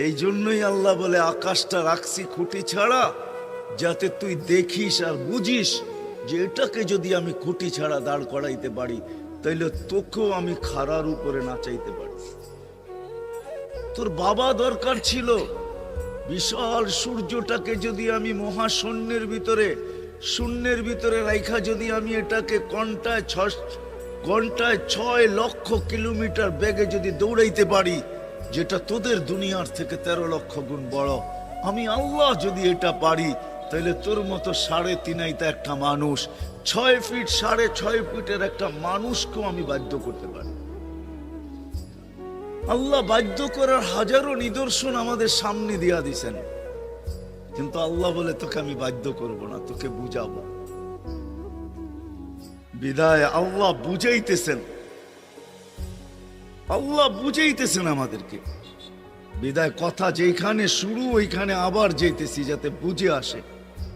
এই জন্যই আল্লাহ বলে আকাশটা রাখছি খুঁটি ছাড়া, যাতে তুই দেখিস আর বুঝিস যে এটাকে যদি আমি খুঁটি ছাড়া দাঁড় করাইতে পারি, তাইলে তোকেও আমি খাড়ার উপরে নাচাইতে পারি। তোর বাবা দরকার ছিল বিশাল সূর্যটাকে যদি আমি মহাশূন্যের ভিতরে রাইখা যদি আমি এটাকে ঘন্টায় 6 লক্ষ কিলোমিটার বেগে যদি দৌড়াইতে পারি, যেটা তোদের দুনিয়ার থেকে 13 লক্ষ গুণ বড়, আমি আল্লাহ যদি এটা পারি, তাহলে তোর মতো 3.5 একটা মানুষ, 6 ফিট 6.5 ফিটের একটা মানুষকেও আমি বাধ্য করতে পারি। আল্লাহ বাধ্য করার হাজারো নিদর্শন আমাদের সামনে দিয়া দিছেন, কিন্তু আল্লাহ বলে তোকে আমি বাধ্য করব না, তোকে বুঝাবো। বিদায় আল্লাহ বুঝাইতেছেন আমাদেরকে। বিদায় কথা যেখানে শুরু ওইখানে আবার যেতেছি, যাতে বুঝে আসে।